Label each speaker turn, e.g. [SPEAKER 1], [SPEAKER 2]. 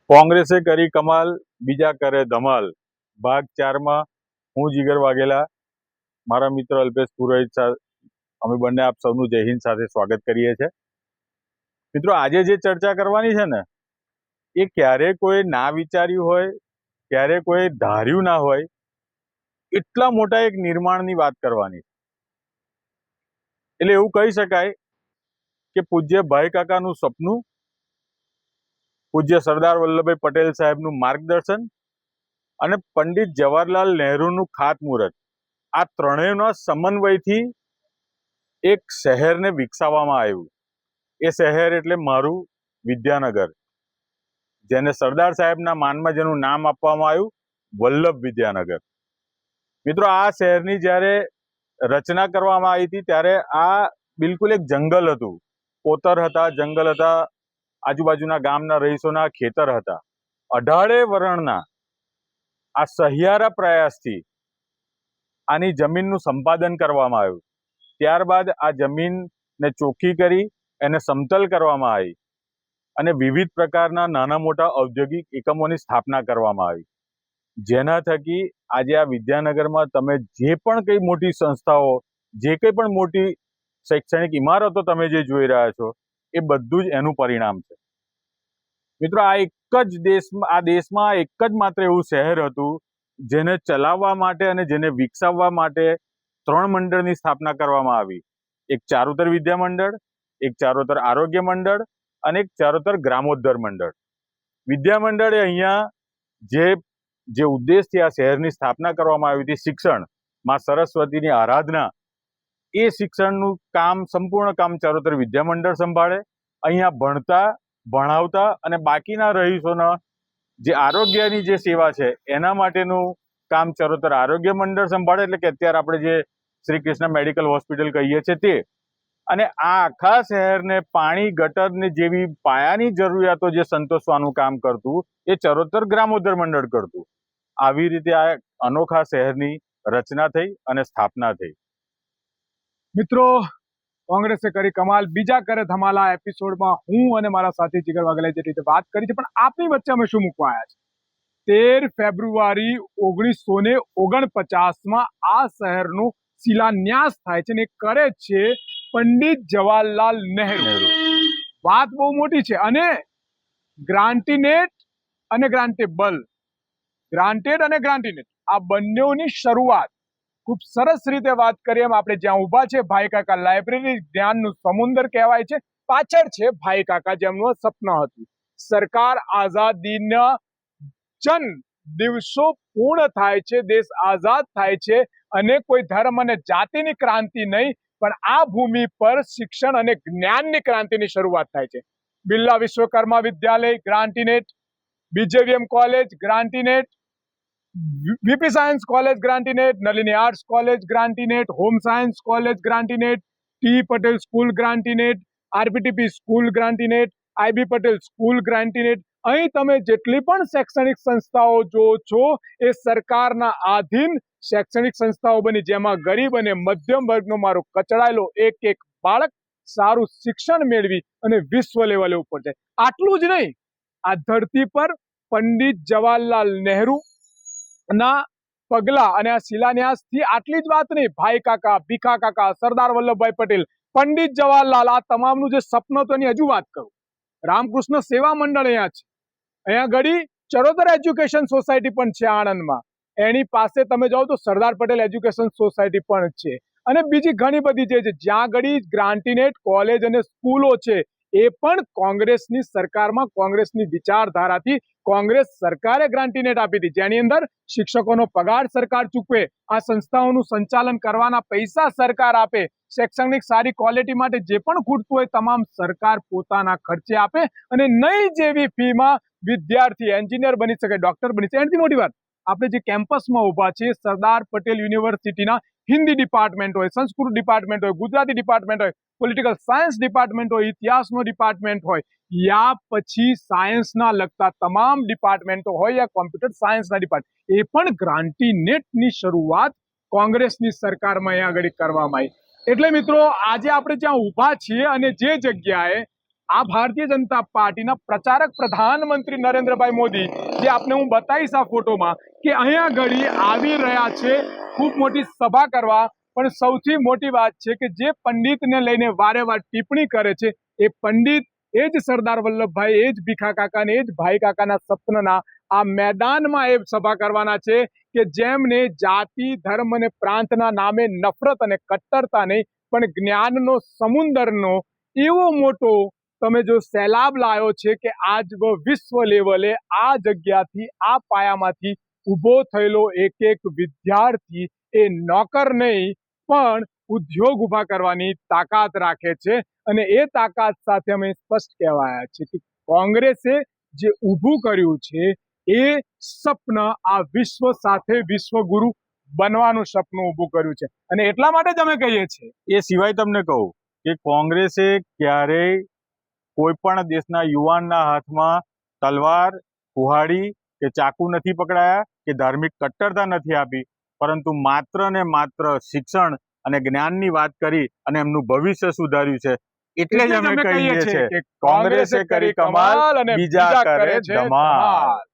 [SPEAKER 1] કોંગ્રેસે કરી કમાલ, બીજા કરે ધમાલ. ભાગ 4 માં હું જીગર વાઘેલા, મારા મિત્ર અલ્પેશ પુરોહિત, અમે બંને આપ સૌનું જય હિન્દ સાથે સ્વાગત કરીએ છીએ. મિત્રો, આજે જે ચર્ચા કરવાની છે ને, એ ક્યારે કોઈ ના વિચાર્યું હોય, ક્યારે કોઈ ધાર્યું ના હોય એટલા મોટા એક નિર્માણની વાત કરવાની. એટલે એવું કહી શકાય કે પૂજ્ય ભાઈ કાકાનું સપનું, પૂજ્ય સરદાર વલ્લભભાઈ પટેલ સાહેબનું માર્ગદર્શન અને પંડિત જવાહરલાલ નહેરુનું ખાતમુહૂર્ત, આ ત્રણેયના સમન્વયથી એક શહેરને વિકસાવવામાં આવ્યું. એ શહેર એટલે મારું વિદ્યાનગર, જેને સરદાર સાહેબના માનમાં જેનું નામ આપવામાં આવ્યું વલ્લભ વિદ્યાનગર. મિત્રો, આ શહેરની જ્યારે રચના કરવામાં આવી હતી ત્યારે આ બિલકુલ એક જંગલ હતું, કોતર હતા, જંગલ હતા, આજુબાજુના ગામના રહીશોના ખેતર હતા. 18 વરણના આ સહિયારા પ્રયાસથી આની જમીનનું સંપાદન કરવામાં આવ્યું. ત્યારબાદ આ જમીનને ચોખ્ખી કરી એને સમતલ કરવામાં આવી અને વિવિધ પ્રકારના નાના મોટા ઔદ્યોગિક એકમોની સ્થાપના કરવામાં આવી, જેના થકી આજે આ વિદ્યાનગરમાં તમે જે પણ કંઈ મોટી સંસ્થાઓ, જે કંઈ પણ મોટી શૈક્ષણિક ઇમારતો તમે જે જોઈ રહ્યા છો, એ બધું જ એનું પરિણામ છે. મિત્રો, આ દેશમાં એક જ માત્ર એવું શહેર હતું જેને ચલાવવા માટે અને જેને વિકસાવવા માટે 3 મંડળની સ્થાપના કરવામાં આવી. એક ચારુતર વિદ્યા મંડળ, એક ચારુતર આરોગ્ય મંડળ અને એક ચારુતર ગ્રામોદ્ધાર મંડળ. વિદ્યા મંડળે અહીંયા જે ઉદ્દેશથી આ શહેરની સ્થાપના કરવામાં આવી હતી, શિક્ષણ, માં સરસ્વતીની આરાધના, એ શિક્ષણનું કામ, સંપૂર્ણ કામ ચારુતર વિદ્યા મંડળ સંભાળે. અહીંયા ભણતા, ભણાવતા અને બાકીના રહીશોના જે આરોગ્યની જે સેવા છે એના માટેનું કામ ચારુતર આરોગ્ય મંડળ સંભાળે. એટલે કે અત્યારે આપણે જે શ્રી કૃષ્ણ મેડિકલ હોસ્પિટલ કહીએ છીએ તે. અને આ આખા શહેરને પાણી, ગટરની જેવી પાયાની જરૂરિયાતો જે સંતોષવાનું કામ કરતું એ ચારુતર ગ્રામોદ્ધાર મંડળ કરતું. આવી રીતે આ અનોખા શહેરની રચના થઈ અને સ્થાપના થઈ.
[SPEAKER 2] મિત્રો, કોંગ્રેસે કરી કમાલ, બીજા કરે ધમાલ. આ એપિસોડમાં હું અને મારા સાથી જીગર વાઘેલા જે રીતે વાત કરી છે, પણ આપની વચ્ચે અમે શું મૂકવા આવ્યા છે? 13 ફેબ્રુઆરી 1949માં આ શહેરનું શિલાન્યાસ થાય છે અને કરે છે પંડિત જવાહરલાલ નહેરુ. વાત બહુ મોટી છે. અને ગ્રાન્ટીનેટ અને ગ્રાન્ટેબલ, ગ્રાન્ટેડ અને ગ્રાન્ટીનેટ, આ બંનેની શરૂઆત ખૂબ સરસ રીતે વાત કરીએ. એમ આપણે જ્યાં ઊભા છે, ભાઈ કાકા લાઇબ્રેરી, જ્ઞાનનું સમુંદર કહેવાય છે. પાછળ છે ભાઈ કાકા, જેમનું સપનું હતું સરકાર આઝાદીના જન દિવસો પૂર્ણ થાય છે, દેશ આઝાદ થાય છે અને કોઈ ધર્મ અને જાતિની ક્રાંતિ નહીં, પણ આ ભૂમિ પર શિક્ષણ અને જ્ઞાનની ક્રાંતિની શરૂઆત થાય છે. Birla Vishwakarma Vidyalaya grant in aid, BJVM college grant in aid, VP science college grant in aid, Nalini arts college grant in aid, home science college grant in aid, T Patel school grant in aid, RPTP school grant in aid, IB Patel school grant in aid. અહીં તમે જેટલી પણ શૈક્ષણિક સંસ્થાઓ જો છો એ સરકારના આધીન શૈક્ષણિક સંસ્થાઓ બની, જેમાં ગરીબ અને મધ્યમ વર્ગનો મારો કચડાયેલો એક બાળક સારું શિક્ષણ મેળવી અને વિશ્વ લેવલે ઉપર જાય. આટલું જ નહીં, આ ધરતી પર પંડિત જવાહરલાલ નહેરુ ના પગલા અને આ શિલાન્યાસ થી આટલી જ વાત નહીં, ભાઈ કાકા, ભીખા કાકા, સરદાર વલ્લભભાઈ પટેલ, પંડિત જવાહરલાલ, આ તમામનું જે સપનું હતું એની હજુ વાત કરું. રામકૃષ્ણ સેવા મંડળ અહીંયા છે, અહીંયા ઘડી ચરોતર એજ્યુકેશન સોસાયટી પણ છે આણંદમાં. એની પાસે તમે જાઓ તો સરદાર પટેલ એજ્યુકેશન સોસાયટી પણ છે અને બીજી ઘણી બધી જે છે, જ્યાં ઘડી ગ્રાન્ટીનેટ કોલેજ અને સ્કૂલો છે, એ પણ કોંગ્રેસની સરકારમાં, કોંગ્રેસની વિચારધારાથી કોંગ્રેસ સરકારે ગ્રાન્ટીનેટ આપી હતી, જેની અંદર શિક્ષકોનો પગાર સરકાર ચૂકવે, આ સંસ્થાઓનું સંચાલન કરવાના પૈસા સરકાર આપે, શૈક્ષણિક સારી ક્વોલિટી માટે જે પણ ખૂટતું હોય તમામ સરકાર પોતાના ખર્ચે આપે અને નહીં જેવી ફીમાં વિદ્યાર્થી એન્જિનિયર બની શકે, ડોક્ટર બની શકે. એનાથી મોટી વાત, આપણે જે કેમ્પસમાં ઊભા છીએ, સરદાર પટેલ યુનિવર્સિટીના હિન્દી ડિપાર્ટમેન્ટ હોય, સંસ્કૃત ડિપાર્ટમેન્ટ હોય, ગુજરાતી ડિપાર્ટમેન્ટ હોય, પોલિટિકલ સાયન્સ ડિપાર્ટમેન્ટ હોય, ઇતિહાસનો ડિપાર્ટમેન્ટ હોય, યા પછી સાયન્સના લગતા તમામ ડિપાર્ટમેન્ટો હોય, યા કોમ્પ્યુટર સાયન્સના ડિપાર્ટમેન્ટ, એ પણ ગ્રાન્ટીનેટની શરૂઆત કોંગ્રેસની સરકારમાં અહીંયા આગળ કરવામાં આવી. એટલે મિત્રો, આજે આપણે જ્યાં ઊભા છીએ અને જે જગ્યાએ આ ભારતીય જનતા પાર્ટીના પ્રચારક પ્રધાનમંત્રી નરેન્દ્રભાઈ મોદી, જે આપને હું બતાવીશ આ ફોટોમાં, કે અહીંયા ઘડી આવી રહ્યા છે ખૂબ મોટી સભા કરવા. પણ સૌથી મોટી વાત છે કે જે પંડિતને લઈને વારે વાર ટિપ્પણી કરે છે એ પંડિત એ જ સરદાર વલ્લભભાઈ, એ જ ભીખા કાકા ને એ જ ભાઈ કાકાના સપનના આ મેદાનમાં એ સભા કરવાના છે કે જેમને જાતિ, ધર્મ અને પ્રાંતના નામે નફરત અને કટ્ટરતા નહીં પણ જ્ઞાનનો સમુંદરનો એવો મોટો તમે જો સૈલાબ લાયો છે કે આજ વિશ્વ લેવલે આ જગ્યાથી, આ પાયામાંથી ઊભો થયેલો એક એક વિદ્યાર્થી એ નોકર નહીં પણ ઉદ્યોગ ઊભા કરવાની તાકાત રાખે છે. અને એ તાકાત સાથે અમે સ્પષ્ટ કહેવાયા છે કે કોંગ્રેસે જે ઊભું કર્યું છે એ સપન આ વિશ્વ સાથે વિશ્વગુરુ બનવાનું સપનું ઊભું કર્યું છે. અને એટલા માટે જ અમે કહીએ છીએ.
[SPEAKER 1] એ સિવાય તમને કહું કે કોંગ્રેસે ક્યારેય કોઈ પણ દેશના યુવાનના હાથમાં તલવાર, કુહાડી કે ચાકુ નથી પકડાયા કે ધાર્મિક કટ્ટરતા નથી આપી, પરંતુ માત્ર ને માત્ર શિક્ષણ અને જ્ઞાનની વાત કરી અને એમનું ભવિષ્ય સુધાર્યું છે. એટલે જ અમે કહીએ છીએ કે કોંગ્રેસે કરી કમાલ, બીજા કરે ધમાલ.